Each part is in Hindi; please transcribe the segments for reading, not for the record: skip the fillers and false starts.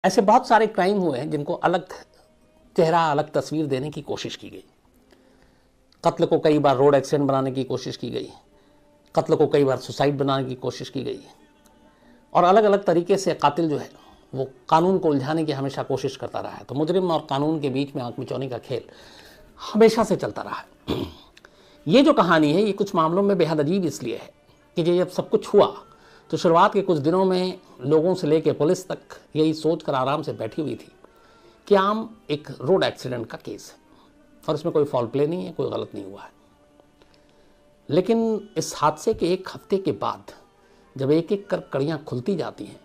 ऐसे बहुत सारे क्राइम हुए हैं जिनको अलग चेहरा, अलग तस्वीर देने की कोशिश की गई। कत्ल को कई बार रोड एक्सीडेंट बनाने की कोशिश की गई, कत्ल को कई बार सुसाइड बनाने की कोशिश की गई, और अलग अलग तरीके से कातिल जो है वो कानून को उलझाने की हमेशा कोशिश करता रहा है। तो मुजरिम और कानून के बीच में आंख मिचौनी का खेल हमेशा से चलता रहा है। ये जो कहानी है ये कुछ मामलों में बेहद अजीब इसलिए है कि जब सब कुछ हुआ तो शुरुआत के कुछ दिनों में लोगों से लेकर पुलिस तक यही सोच कर आराम से बैठी हुई थी कि आम एक रोड एक्सीडेंट का केस है और इसमें कोई फॉल प्ले नहीं है, कोई गलत नहीं हुआ है। लेकिन इस हादसे के एक हफ्ते के बाद जब एक एक कर कड़ियाँ खुलती जाती हैं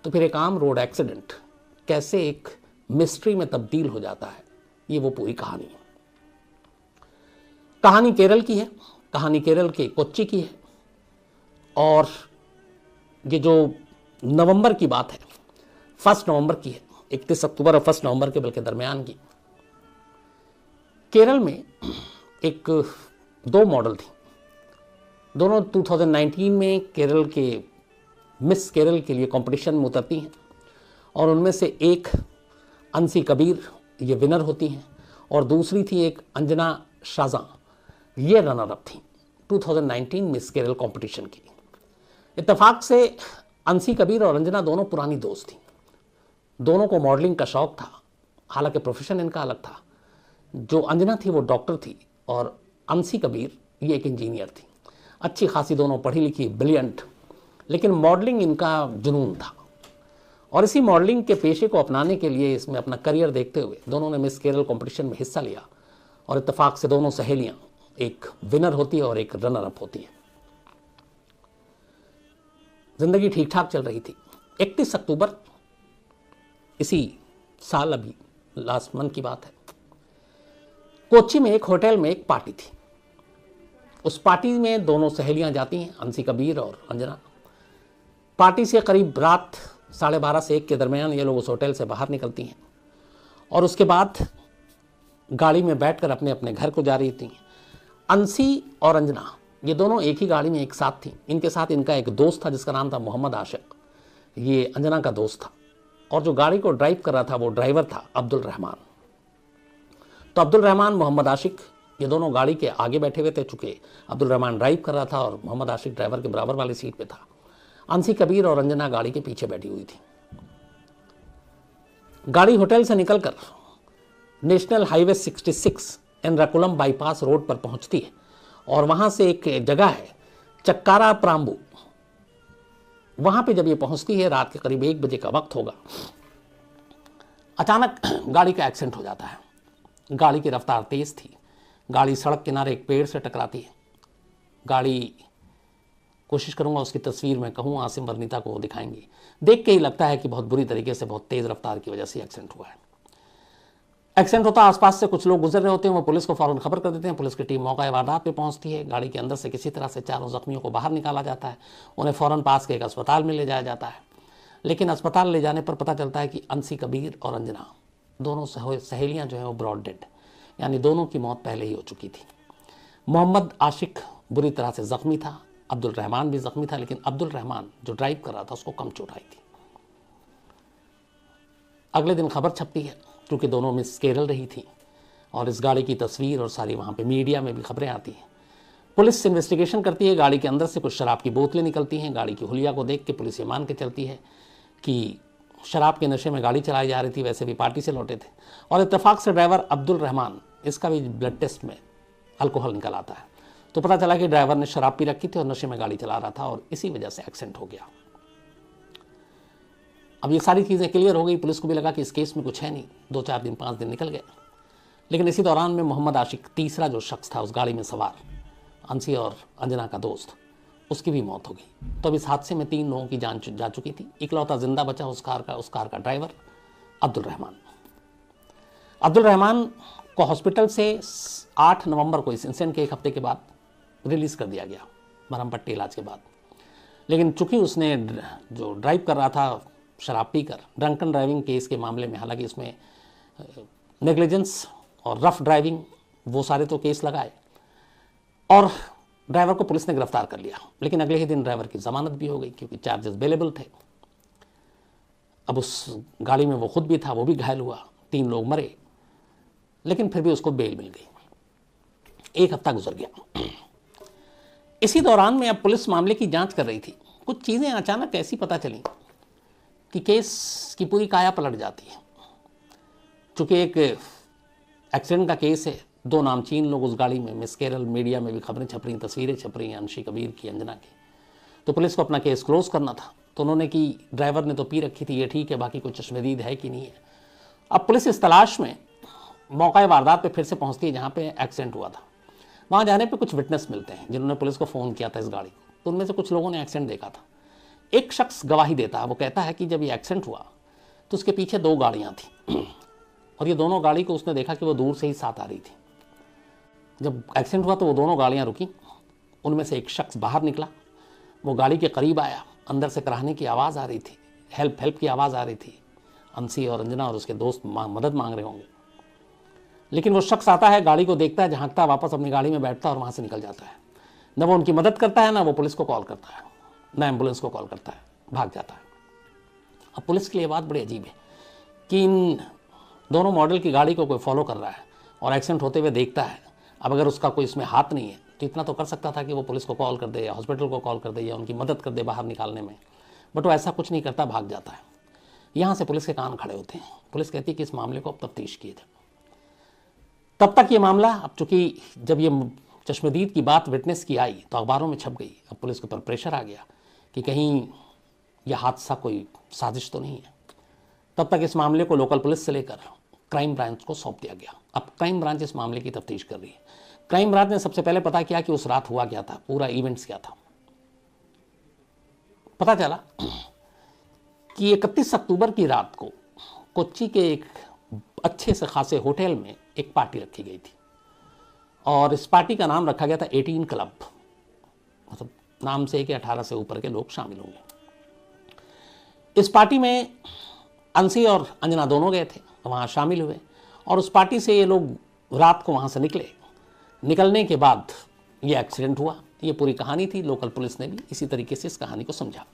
तो फिर एक आम रोड एक्सीडेंट कैसे एक मिस्ट्री में तब्दील हो जाता है, ये वो पूरी कहानी है। कहानी केरल की है, कहानी केरल के कोच्चि की है, और ये जो नवंबर की बात है 1 नवंबर की है, 31 अक्टूबर और 1 नवंबर के बल्कि दरमियान की। केरल में एक दो मॉडल थी, दोनों 2019 में केरल के मिस केरल के लिए कंपटीशन में उतरती हैं और उनमें से एक अंशी कबीर ये विनर होती हैं और दूसरी थी एक अंजना शाजा, ये रनर अप थी 2019 मिस केरल कंपटीशन की। इत्तेफाक से अंशी कबीर और अंजना दोनों पुरानी दोस्त थी, दोनों को मॉडलिंग का शौक था, हालांकि प्रोफेशन इनका अलग था। जो अंजना थी वो डॉक्टर थी और अंशी कबीर ये एक इंजीनियर थी। अच्छी खासी दोनों पढ़ी लिखी, ब्रिलियंट, लेकिन मॉडलिंग इनका जुनून था और इसी मॉडलिंग के पेशे को अपनाने के लिए, इसमें अपना करियर देखते हुए दोनों ने मिस केरल कंपटीशन में हिस्सा लिया और इत्तेफाक से दोनों सहेलियां, एक विनर होती है और एक रनर अप होती है। जिंदगी ठीक ठाक चल रही थी। 31 अक्टूबर इसी साल, अभी लास्ट मंथ की बात है, कोच्चि में एक होटल में एक पार्टी थी। उस पार्टी में दोनों सहेलियां जाती हैं, अंशी कबीर और अंजना। पार्टी से करीब रात 12:30 से 1 के दरमियान ये लोग उस होटल से बाहर निकलती हैं और उसके बाद गाड़ी में बैठकर अपने अपने घर को जा रही थी। अंशी और अंजना ये दोनों एक ही गाड़ी में एक साथ थी। इनके साथ इनका एक दोस्त था जिसका नाम था मोहम्मद आशिक, ये अंजना का दोस्त था, और जो गाड़ी को ड्राइव कर रहा था वो ड्राइवर था अब्दुल रहमान। तो अब्दुल रहमान, मोहम्मद आशिक ये दोनों गाड़ी के आगे बैठे हुए थे, चूंकि अब्दुल रहमान ड्राइव कर रहा था और मोहम्मद आशिक ड्राइवर के बराबर वाली सीट पे था। अंशी कबीर और अंजना गाड़ी के पीछे बैठी हुई थी। गाड़ी होटल से निकलकर national highway 66 Ernakulam bypass road पर पहुंचती है और वहां से एक जगह है चक्कारा प्राम्बू, वहां पे जब ये पहुंचती है, रात के करीब 1 बजे का वक्त होगा, अचानक गाड़ी का एक्सीडेंट हो जाता है। गाड़ी की रफ्तार तेज थी, गाड़ी सड़क किनारे एक पेड़ से टकराती है। गाड़ी, कोशिश करूंगा उसकी तस्वीर में कहूँ, आसिम वर्नीता को दिखाएंगे, देख के ही लगता है कि बहुत बुरी तरीके से, बहुत तेज रफ्तार की वजह से एक्सीडेंट हुआ है। एक्सीडेंट होता, आसपास से कुछ लोग गुजर रहे होते हैं, वो पुलिस को फौरन खबर कर देते हैं। पुलिस की टीम मौका वारदात पे पहुंचती है। गाड़ी के अंदर से किसी तरह से 4 जख्मियों को बाहर निकाला जाता है, उन्हें फौरन पास के एक अस्पताल में ले जाया जाता है। लेकिन अस्पताल ले जाने पर पता चलता है कि अंशी कबीर और अंजना दोनों सहेलियां जो हैं वो ब्रॉड डेड, यानी दोनों की मौत पहले ही हो चुकी थी। मोहम्मद आशिक बुरी तरह से जख्मी था, अब्दुल रहमान भी जख्मी था, लेकिन अब्दुल रहमान जो ड्राइव कर रहा था उसको कम चोट आई थी। अगले दिन खबर छपती है, क्योंकि दोनों मिस केरल रही थी और इस गाड़ी की तस्वीर और सारी वहाँ पे मीडिया में भी खबरें आती हैं। पुलिस इन्वेस्टिगेशन करती है, गाड़ी के अंदर से कुछ शराब की बोतलें निकलती हैं। गाड़ी की हुलिया को देख के पुलिस ये मान के चलती है कि शराब के नशे में गाड़ी चलाई जा रही थी, वैसे भी पार्टी से लौटे थे। और इत्तेफाक से ड्राइवर अब्दुल रहमान, इसका भी ब्लड टेस्ट में अल्कोहल निकल आता है, तो पता चला कि ड्राइवर ने शराब पी रखी थी और नशे में गाड़ी चला रहा था और इसी वजह से एक्सीडेंट हो गया। अब ये सारी चीज़ें क्लियर हो गई, पुलिस को भी लगा कि इस केस में कुछ है नहीं। 2-4 दिन 5 दिन निकल गए, लेकिन इसी दौरान में मोहम्मद आशिक, तीसरा जो शख्स था उस गाड़ी में सवार, अंशी और अंजना का दोस्त, उसकी भी मौत हो गई। तो अब इस हादसे में 3 लोगों की जान जा चुकी थी। इकलौता जिंदा बचा उस कार का ड्राइवर अब्दुल रहमान। अब्दुल रहमान को हॉस्पिटल से 8 नवंबर को, इस इंसिडेंट के 1 हफ्ते के बाद, रिलीज़ कर दिया गया मरहम पट्टी इलाज के बाद। लेकिन चूंकि उसने जो ड्राइव कर रहा था शराब पीकर, ड्रंकन ड्राइविंग केस के मामले में, हालांकि इसमें नेग्लिजेंस और रफ ड्राइविंग वो सारे तो केस लगाए और ड्राइवर को पुलिस ने गिरफ्तार कर लिया। लेकिन अगले ही दिन ड्राइवर की जमानत भी हो गई क्योंकि चार्जेस अवेलेबल थे। अब उस गाड़ी में वो खुद भी था, वो भी घायल हुआ, 3 लोग मरे, लेकिन फिर भी उसको बेल मिल गई। 1 हफ्ता गुजर गया। इसी दौरान में अब पुलिस मामले की जांच कर रही थी। कुछ चीज़ें अचानक ऐसी पता चली कि केस की पूरी काया पलट जाती है। चूँकि एक एक्सीडेंट का केस है, 2 नामचीन लोग उस गाड़ी में, मिस केरल, मीडिया में भी खबरें छप रही, तस्वीरें छप रही हैं अंशी कबीर की, अंजना की। तो पुलिस को अपना केस क्लोज करना था, तो उन्होंने कि ड्राइवर ने तो पी रखी थी, ये ठीक है, बाकी कोई चश्मदीद है कि नहीं है। अब पुलिस इस तलाश में मौका वारदात पे फिर से पहुंचती है जहाँ पे एक्सीडेंट हुआ था। वहाँ जाने पे कुछ विटनेस मिलते हैं जिन्होंने पुलिस को फ़ोन किया था इस गाड़ी को, तो उनमें से कुछ लोगों ने एक्सीडेंट देखा था। एक शख्स गवाही देता है, वो कहता है कि जब ये एक्सीडेंट हुआ तो उसके पीछे 2 गाड़ियाँ थी और ये दोनों गाड़ी को उसने देखा कि वो दूर से ही साथ आ रही थी। जब एक्सीडेंट हुआ तो वो दोनों गाड़ियाँ रुकी, उनमें से एक शख्स बाहर निकला, वो गाड़ी के करीब आया, अंदर से कराहने की आवाज़ आ रही थी, हेल्प हेल्प की आवाज़ आ रही थी। अंशी और अंजना और उसके दोस्त मदद मांग रहे होंगे, लेकिन वो शख्स आता है, गाड़ी को देखता है, झांकता, वापस अपनी गाड़ी में बैठता है और वहाँ से निकल जाता है। न वो उनकी मदद करता है, ना वो पुलिस को कॉल करता है, ना एम्बुलेंस को कॉल करता है, भाग जाता है। अब पुलिस के लिए बात बड़ी अजीब है कि इन दोनों मॉडल की गाड़ी को कोई फॉलो कर रहा है और एक्सीडेंट होते हुए देखता है। अब अगर उसका कोई इसमें हाथ नहीं है तो इतना तो कर सकता था कि वो पुलिस को कॉल कर दे या हॉस्पिटल को कॉल कर दे या उनकी मदद कर दे बाहर निकालने में, बट वो ऐसा कुछ नहीं करता, भाग जाता है। यहाँ से पुलिस के कान खड़े होते हैं। पुलिस कहती है कि इस मामले को अब तफ्तीश किए जाए। तब तक ये मामला, अब चूँकि जब ये चश्मदीद की बात विटनेस की आई तो अखबारों में छप गई। अब पुलिस के ऊपर प्रेशर आ गया कि कहीं यह हादसा कोई साजिश तो नहीं है। तब तक इस मामले को लोकल पुलिस से लेकर क्राइम ब्रांच को सौंप दिया गया। अब क्राइम ब्रांच इस मामले की तफ्तीश कर रही है। क्राइम ब्रांच ने सबसे पहले पता किया कि उस रात हुआ क्या था, पूरा इवेंट्स क्या था। पता चला कि 31 अक्टूबर की रात को कोच्चि के एक अच्छे से खासे होटल में एक पार्टी रखी गई थी और इस पार्टी का नाम रखा गया था 18 क्लब। मतलब नाम से कि 18 से ऊपर के लोग शामिल होंगे। इस पार्टी में अंशी और अंजना दोनों गए थे, वहाँ शामिल हुए और उस पार्टी से ये लोग रात को वहाँ से निकले। निकलने के बाद ये एक्सीडेंट हुआ। ये पूरी कहानी थी। लोकल पुलिस ने भी इसी तरीके से इस कहानी को समझा,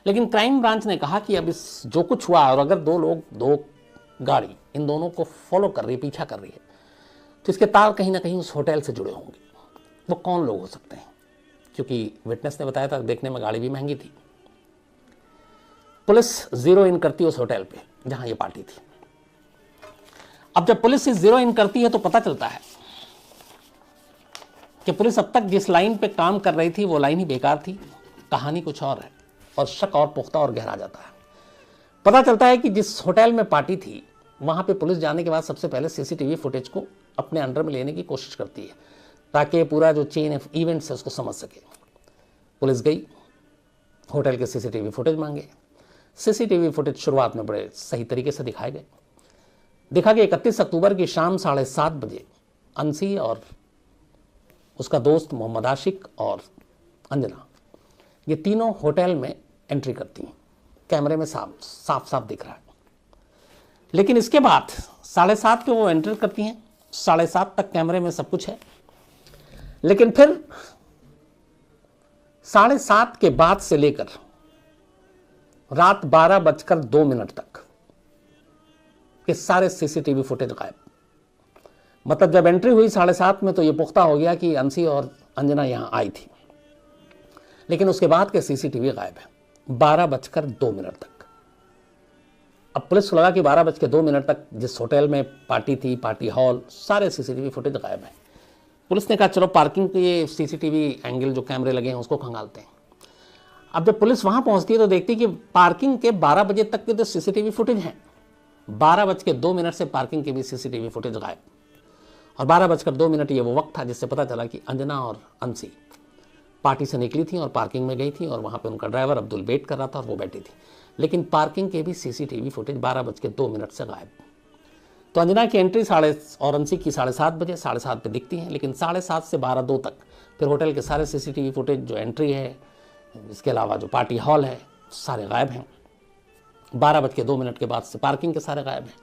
लेकिन क्राइम ब्रांच ने कहा कि अब इस जो कुछ हुआ और अगर 2 लोग 2 गाड़ी इन दोनों को फॉलो कर रही है, पीछा कर रही है, तो इसके तार कहीं ना कहीं उस होटल से जुड़े होंगे। वो कौन लोग हो सकते हैं? क्योंकि विटनेस ने बताया था देखने में गाड़ी भी महंगी थी। पुलिस जीरो इन करती है उस होटल पे जहां ये पार्टी थी। अब जब पुलिस इस जीरो इन करती है तो पता चलता है कि पुलिस अब तक जिस लाइन पे काम कर रही थी वो लाइन ही बेकार थी, कहानी कुछ और है और शक और पुख्ता और गहरा जाता है। पता चलता है कि जिस होटल में पार्टी थी वहां पे पुलिस जाने के बाद सबसे पहले सीसीटीवी फुटेज को अपने अंडर में लेने की कोशिश करती है ताकि पूरा जो चेन ऑफ इवेंट्स है उसको समझ सके। पुलिस गई, होटल के सीसीटीवी फुटेज मांगे। सीसीटीवी फुटेज शुरुआत में बड़े सही तरीके से दिखाए गए। दिखा कि 31 अक्टूबर की शाम 7:30 बजे अंशी और उसका दोस्त मोहम्मद आशिक और अंजना ये तीनों होटल में एंट्री करती हैं। कैमरे में साफ साफ दिख रहा है। लेकिन इसके बाद 7:30 पे वो एंटर करती हैं। 7:30 तक कैमरे में सब कुछ है, लेकिन फिर 7:30 के बाद से लेकर रात 12:02 तक के सारे सीसीटीवी फुटेज गायब। मतलब जब एंट्री हुई 7:30 में तो ये पुख्ता हो गया कि अंशी और अंजना यहां आई थी, लेकिन उसके बाद के सीसीटीवी गायब है 12:02 तक। अब पुलिस को लगा कि 12:02 तक जिस होटल में पार्टी थी, पार्टी हॉल, सारे सीसीटीवी फुटेज गायब है। पुलिस ने कहा चलो पार्किंग के ये सीसीटीवी एंगल जो कैमरे लगे हैं उसको खंगालते हैं। अब जब पुलिस वहां पहुंचती है तो देखती है कि पार्किंग के 12 बजे तक के तो सीसीटीवी फुटेज हैं, 12:02 से पार्किंग के भी सीसीटीवी फुटेज गायब। और 12:02 ये वो वक्त था जिससे पता चला कि अंजना और अंशी पार्टी से निकली थी और पार्किंग में गई थी और वहां पे उनका ड्राइवर अब्दुल वेट कर रहा था और वो बैठी थी। लेकिन पार्किंग के भी सीसीटीवी फुटेज 12:02 से गायब। तो अंजना की एंट्री और अंशी की 7:30 बजे 7:30 पे दिखती है, लेकिन 7:30 से 12:02 तक फिर होटल के सारे सीसीटीवी फुटेज जो एंट्री है, इसके अलावा जो पार्टी हॉल है, सारे गायब हैं। 12:02 के बाद से पार्किंग के सारे गायब हैं।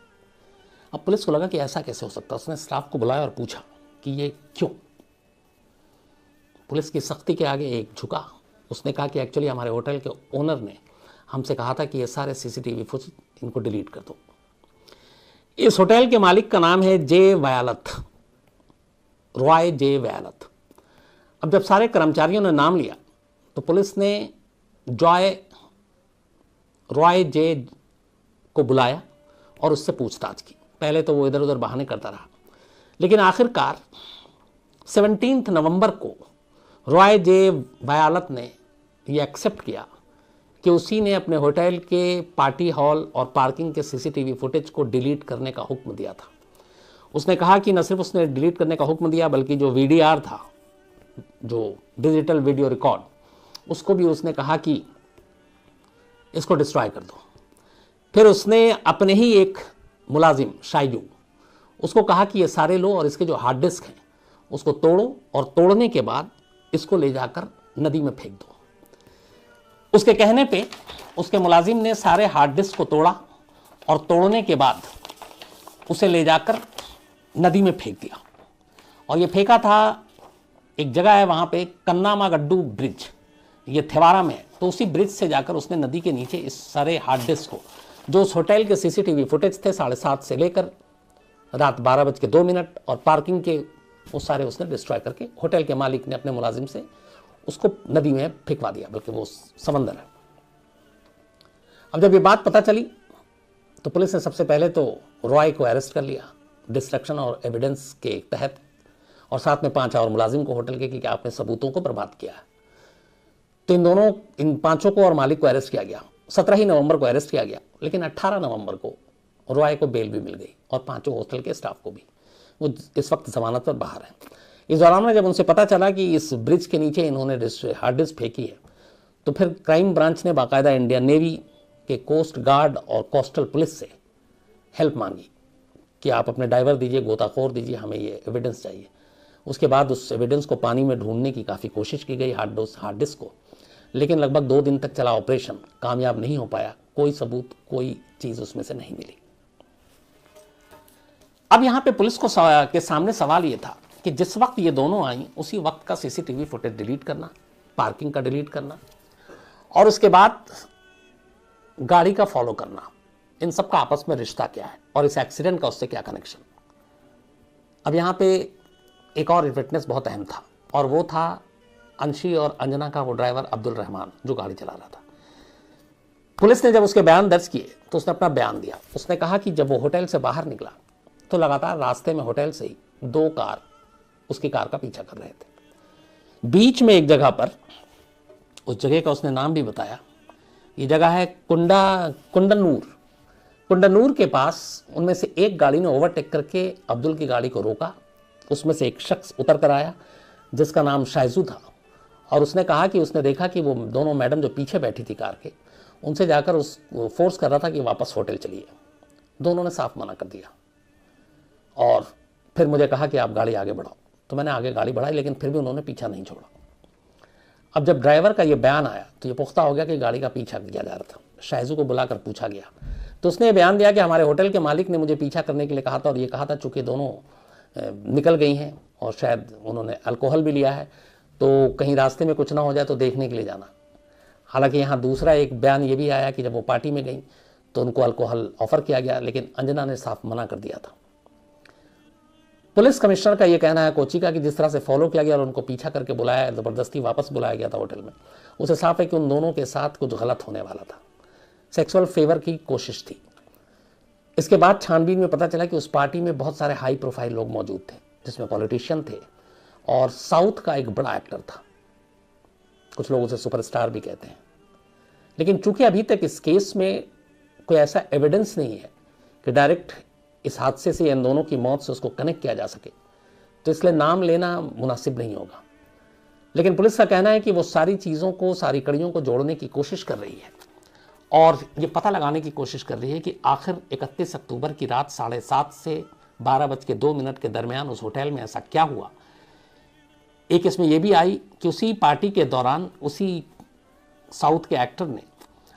अब पुलिस को लगा कि ऐसा कैसे हो सकता है। उसने स्टाफ को बुलाया और पूछा कि ये क्यों। पुलिस की सख्ती के आगे एक झुका। उसने कहा कि एक्चुअली हमारे होटल के ओनर ने हमसे कहा था कि ये सारे सीसीटीवी इनको डिलीट कर दो। इस होटल के मालिक का नाम है जे वयालथ, रॉय जे वयालथ। अब जब सारे कर्मचारियों ने नाम लिया तो पुलिस ने रॉय जे को बुलाया और उससे पूछताछ की। पहले तो वो इधर उधर बहाने करता रहा, लेकिन आखिरकार 17 नवंबर को रॉय जे वयालथ ने ये एक्सेप्ट किया कि उसी ने अपने होटल के पार्टी हॉल और पार्किंग के सीसीटीवी फुटेज को डिलीट करने का हुक्म दिया था। उसने कहा कि न सिर्फ उसने डिलीट करने का हुक्म दिया, बल्कि जो वीडीआर था, जो डिजिटल वीडियो रिकॉर्ड, उसको भी उसने कहा कि इसको डिस्ट्रॉय कर दो। फिर उसने अपने ही एक मुलाजिम शाइजू, उसको कहा कि ये सारे लो और इसके जो हार्ड डिस्क हैं उसको तोड़ो, और तोड़ने के बाद इसको ले जाकर नदी में फेंक दो। उसके कहने पे उसके मुलाजिम ने सारे हार्ड डिस्क को तोड़ा और तोड़ने के बाद उसे ले जाकर नदी में फेंक दिया। और ये फेंका था, एक जगह है वहाँ पे कन्नामागड्डू ब्रिज, ये थेवारा में है, तो उसी ब्रिज से जाकर उसने नदी के नीचे इस सारे हार्ड डिस्क को, जो उस होटल के सीसीटीवी फुटेज थे 7:30 से लेकर रात 12:02 और पार्किंग के, वो सारे उसने डिस्ट्रॉय करके होटल के मालिक ने अपने मुलाजिम से उसको नदी में फेंकवा दिया, बल्कि वो समंदर है। अब जब ये बात पता चली तो पुलिस ने सबसे पहले तो रॉय को अरेस्ट कर लिया डिस्ट्रक्शन और एविडेंस के तहत, और साथ में 5 और मुलाजिम को होटल के, कि आपने सबूतों को बर्बाद किया है। तो इन 5 को और मालिक को अरेस्ट किया गया। 17 ही नवंबर को अरेस्ट किया गया, लेकिन 18 नवंबर को रॉय को बेल भी मिल गई और 5 होटल के स्टाफ को भी। वो इस वक्त जमानत पर बाहर है। इस दौरान में जब उनसे पता चला कि इस ब्रिज के नीचे इन्होंने हार्ड डिस्क फेंकी है, तो फिर क्राइम ब्रांच ने बाकायदा इंडियन नेवी के कोस्ट गार्ड और कोस्टल पुलिस से हेल्प मांगी कि आप अपने डाइवर दीजिए, गोताखोर दीजिए, हमें ये एविडेंस चाहिए। उसके बाद उस एविडेंस को पानी में ढूंढने की काफ़ी कोशिश की गई, हार्ड डिस्क को, लेकिन लगभग 2 दिन तक चला ऑपरेशन, कामयाब नहीं हो पाया। कोई सबूत, कोई चीज़ उसमें से नहीं मिली। अब यहाँ पे पुलिस को के सामने सवाल ये था कि जिस वक्त ये दोनों आई उसी वक्त का सीसीटीवी फुटेज डिलीट करना, पार्किंग का डिलीट करना, और उसके बाद गाड़ी का फॉलो करना, इन सब का आपस में रिश्ता क्या है और इस एक्सीडेंट का उससे क्या कनेक्शन। अब यहाँ पे एक और विटनेस बहुत अहम था, और वो था अंशी और अंजना का वो ड्राइवर अब्दुल रहमान जो गाड़ी चला रहा था। पुलिस ने जब उसके बयान दर्ज किए तो उसने अपना बयान दिया। उसने कहा कि जब वो होटल से बाहर निकला तो लगातार रास्ते में होटल से ही 2 कार उसकी कार का पीछा कर रहे थे। बीच में एक जगह पर, उस जगह का उसने नाम भी बताया, ये जगह है कुंडनूर के पास उनमें से एक गाड़ी ने ओवरटेक करके अब्दुल की गाड़ी को रोका। उसमें से एक शख्स उतर कर आया जिसका नाम शाइजू था, और उसने कहा कि उसने देखा कि वो दोनों मैडम जो पीछे बैठी थी कार के, उनसे जाकर उस फोर्स कर रहा था कि वापस होटल चलिए। दोनों ने साफ मना कर दिया और फिर मुझे कहा कि आप गाड़ी आगे बढ़ाओ। तो मैंने आगे गाड़ी बढ़ाई, लेकिन फिर भी उन्होंने पीछा नहीं छोड़ा। अब जब ड्राइवर का ये बयान आया तो ये पुख्ता हो गया कि गाड़ी का पीछा किया जा रहा था। शाइजू को बुलाकर पूछा गया तो उसने ये बयान दिया कि हमारे होटल के मालिक ने मुझे पीछा करने के लिए कहा था, और ये कहा था चूँकि दोनों निकल गई हैं और शायद उन्होंने अल्कोहल भी लिया है, तो कहीं रास्ते में कुछ ना हो जाए तो देखने के लिए जाना। हालांकि यहाँ दूसरा एक बयान ये भी आया कि जब वो पार्टी में गई तो उनको अल्कोहल ऑफर किया गया, लेकिन अंजना ने साफ मना कर दिया था। पुलिस कमिश्नर का ये कहना है कोची का कि जिस तरह से फॉलो किया गया और उनको पीछा करके बुलाया, ज़बरदस्ती वापस बुलाया गया था होटल में, उसे साफ है कि उन दोनों के साथ कुछ गलत होने वाला था, सेक्सुअल फेवर की कोशिश थी। इसके बाद छानबीन में पता चला कि उस पार्टी में बहुत सारे हाई प्रोफाइल लोग मौजूद थे, जिसमें पॉलिटिशियन थे और साउथ का एक बड़ा एक्टर था, कुछ लोग उसे सुपरस्टार भी कहते हैं। लेकिन चूंकि अभी तक इस केस में कोई ऐसा एविडेंस नहीं है कि डायरेक्ट इस हादसे से इन दोनों की मौत से उसको कनेक्ट किया जा सके, तो इसलिए नाम लेना मुनासिब नहीं होगा। लेकिन पुलिस का कहना है कि वो सारी चीज़ों को, सारी कड़ियों को जोड़ने की कोशिश कर रही है और ये पता लगाने की कोशिश कर रही है कि आखिर 31 अक्टूबर की रात 7:30 से 12:02 के दरमियान उस होटल में ऐसा क्या हुआ। एक इसमें यह भी आई कि उसी पार्टी के दौरान उसी साउथ के एक्टर ने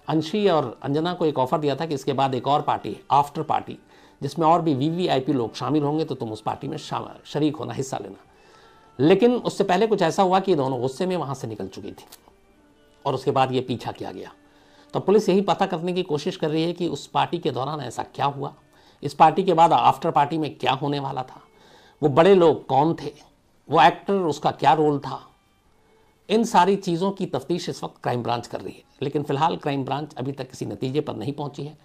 अंशी और अंजना को एक ऑफर दिया था कि इसके बाद एक और पार्टी है, आफ्टर पार्टी, जिसमें और भी वीवीआईपी लोग शामिल होंगे, तो तुम उस पार्टी में शरीक होना, हिस्सा लेना। लेकिन उससे पहले कुछ ऐसा हुआ कि दोनों गुस्से में वहाँ से निकल चुकी थी और उसके बाद ये पीछा किया गया। तो पुलिस यही पता करने की कोशिश कर रही है कि उस पार्टी के दौरान ऐसा क्या हुआ, इस पार्टी के बाद आफ्टर पार्टी में क्या होने वाला था, वो बड़े लोग कौन थे, वो एक्टर उसका क्या रोल था। इन सारी चीज़ों की तफ्तीश इस वक्त क्राइम ब्रांच कर रही है, लेकिन फिलहाल क्राइम ब्रांच अभी तक किसी नतीजे पर नहीं पहुंची है।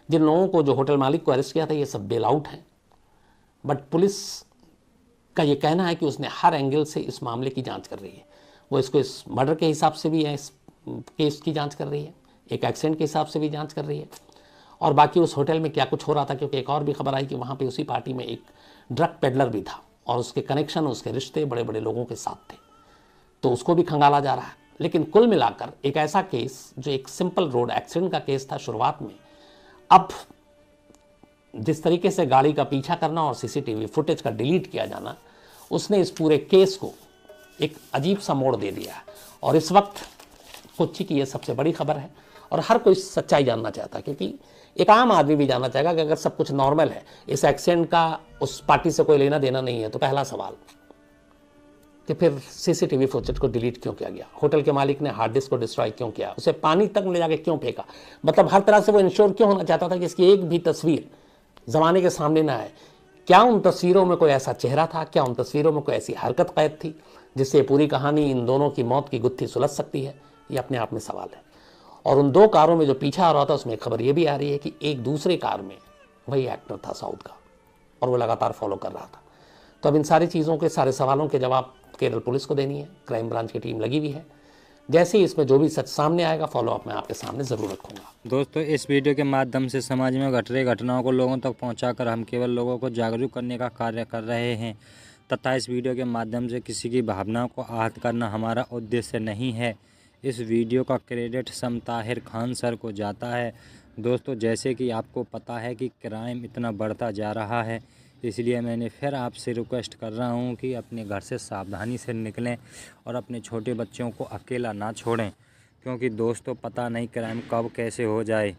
जिन लोगों को, जो होटल मालिक को अरेस्ट किया था, ये सब बेल आउट हैं, बट पुलिस का ये कहना है कि उसने हर एंगल से इस मामले की जांच कर रही है। वो इसको इस मर्डर के हिसाब से भी है, इस केस की जांच कर रही है, एक एक्सीडेंट के हिसाब से भी जांच कर रही है, और बाकी उस होटल में क्या कुछ हो रहा था, क्योंकि एक और भी खबर आई कि वहाँ पे उसी पार्टी में एक ड्रग पेडलर भी था और उसके कनेक्शन, उसके रिश्ते बड़े बड़े लोगों के साथ थे, तो उसको भी खंगाला जा रहा है। लेकिन कुल मिलाकर एक ऐसा केस जो एक सिंपल रोड एक्सीडेंट का केस था शुरुआत में, अब जिस तरीके से गाड़ी का पीछा करना और सीसीटीवी फुटेज का डिलीट किया जाना, उसने इस पूरे केस को एक अजीब सा मोड़ दे दिया है। और इस वक्त कोच्चि की ये सबसे बड़ी खबर है और हर कोई सच्चाई जानना चाहता है, क्योंकि एक आम आदमी भी जानना चाहेगा कि अगर सब कुछ नॉर्मल है, इस एक्सीडेंट का उस पार्टी से कोई लेना देना नहीं है, तो पहला सवाल कि फिर सीसीटीवी फुटेज को डिलीट क्यों किया गया, होटल के मालिक ने हार्ड डिस्क को डिस्ट्रॉय क्यों किया, उसे पानी तक ले जाके क्यों फेंका, मतलब हर तरह से वो इंश्योर क्यों होना चाहता था कि इसकी एक भी तस्वीर ज़माने के सामने ना आए। क्या उन तस्वीरों में कोई ऐसा चेहरा था, क्या उन तस्वीरों में कोई ऐसी हरकत कैद थी जिससे पूरी कहानी, इन दोनों की मौत की गुत्थी सुलझ सकती है, ये अपने आप में सवाल है। और उन दो कारों में जो पीछा हो रहा था, उसमें खबर ये भी आ रही है कि एक दूसरे कार में वही एक्टर था साउथ का, और वो लगातार फॉलो कर रहा था। तो अब इन सारी चीज़ों के, सारे सवालों के जवाब केरल पुलिस को देनी है, क्राइम ब्रांच की टीम लगी हुई है। जैसे ही इसमें जो भी सच सामने आएगा, फॉलोअप मैं आपके सामने ज़रूर रखूँगा। दोस्तों, इस वीडियो के माध्यम से समाज में घट रही घटनाओं को लोगों तक पहुंचाकर हम केवल लोगों को जागरूक करने का कार्य कर रहे हैं, तथा इस वीडियो के माध्यम से किसी की भावनाओं को आहत करना हमारा उद्देश्य नहीं है। इस वीडियो का क्रेडिट सम ताहिर खान सर को जाता है। दोस्तों, जैसे कि आपको पता है कि क्राइम इतना बढ़ता जा रहा है, इसलिए मैंने फिर आपसे रिक्वेस्ट कर रहा हूं कि अपने घर से सावधानी से निकलें और अपने छोटे बच्चों को अकेला ना छोड़ें, क्योंकि दोस्तों पता नहीं क्राइम कब कैसे हो जाए।